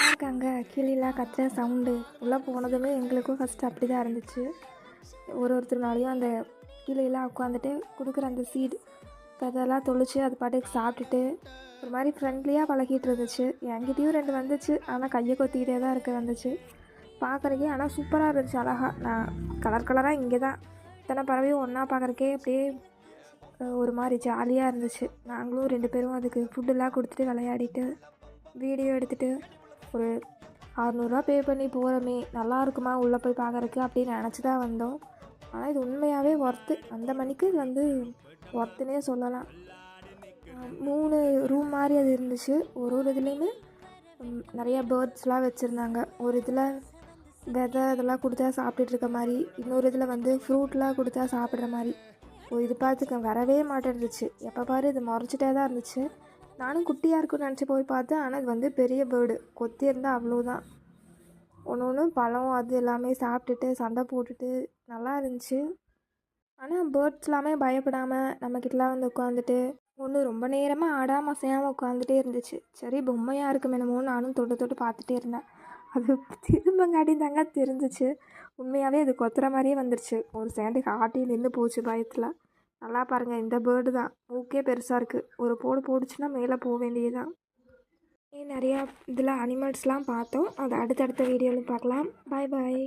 இருக்காங்க கிளிலாம் கத்துற சவுண்டு உள்ளே போனதுமே எங்களுக்கும் ஃபஸ்ட்டு அப்படி தான் இருந்துச்சு. ஒருத்தருனாலையும் அந்த கிளியெல்லாம் உட்காந்துட்டு கொடுக்குற அந்த சீடு அதெல்லாம் தொளிச்சு அது பாட்டுக்கு சாப்பிட்டுட்டு ஒரு மாதிரி ஃப்ரெண்ட்லியாக பழகிட்டு இருந்துச்சு. என்கிட்டயும் 2 வந்துச்சு, ஆனால் கையை கொத்திக்கிட்டே தான் வந்துச்சு பார்க்குறக்கே. ஆனால் சூப்பராக இருந்துச்சு, அழகாக. நான் கலர் கலராக இங்கே தான் இத்தனை பறவையும் ஒன்றா பார்க்குறக்கே அப்படியே ஒரு மாதிரி ஜாலியாக இருந்துச்சு. நாங்களும் 2 பேரும் அதுக்கு ஃபுட்டெல்லாம் கொடுத்துட்டு விளையாடிட்டு வீடியோ எடுத்துகிட்டு ஒரு 600 பே பண்ணி போகிறோமே, நல்லா இருக்குமா உள்ளே போய் பார்க்குறக்கு அப்படின்னு நினச்சி தான் வந்தோம். ஆனால் இது உண்மையாகவே ஒர்த்து. அந்த மணிக்கு இது ஒர்த்துனே சொல்லலாம். 3 ரூம் மாதிரி அது இருந்துச்சு. ஒரு இதுலேயுமே நிறையா பேர்ட்ஸ்லாம் வச்சுருந்தாங்க. ஒரு இதில் விதை இதெல்லாம் கொடுத்தா சாப்பிட்டுட்டு இருக்க மாதிரி, இன்னொரு இதில் ஃப்ரூட்லாம் கொடுத்தா சாப்பிட்ற மாதிரி. இது பார்த்துக்க வரவே மாட்டேருந்துச்சு. எப்போ பாரு இது முறைச்சிட்டே தான் இருந்துச்சு. நானும் குட்டியாக இருக்குன்னு நினச்சி போய் பார்த்தேன். ஆனால் இது பெரிய பேர்டு கொத்தியிருந்தால் அவ்வளோதான். ஒன்று பழம் அது எல்லாமே சாப்பிட்டுட்டு சண்டை போட்டுட்டு நல்லா இருந்துச்சு. ஆனால் பேர்ட்ஸ் எல்லாமே பயப்படாமல் நம்மக்கிட்டலாம் உட்காந்துட்டு ஒன்று ரொம்ப நேரமாக ஆடாமல் அசையாமல் உட்காந்துட்டே இருந்துச்சு. சரி பொம்மையாக இருக்கும் என்னமோன்னு நானும் தொட்டு பார்த்துட்டே இருந்தேன். அது திரும்பங்காட்டி தாங்க தெரிஞ்சிச்சு உண்மையாகவே அது கொத்துற மாதிரியே வந்துருச்சு. ஒரு செகண்டுக்கு ஆட்டி நின்று போச்சு பயத்தில். நல்லா பாருங்கள், இந்த பேர்டு தான் மூக்கே பெருசாக இருக்குது. ஒரு போடுச்சுன்னா மேலே போக வேண்டியதுதான். நிறையா இதில் அனிமல்ஸ்லாம் பார்த்தோம். அது அடுத்தடுத்த வீடியோவில் பார்க்கலாம். பாய் பாய்.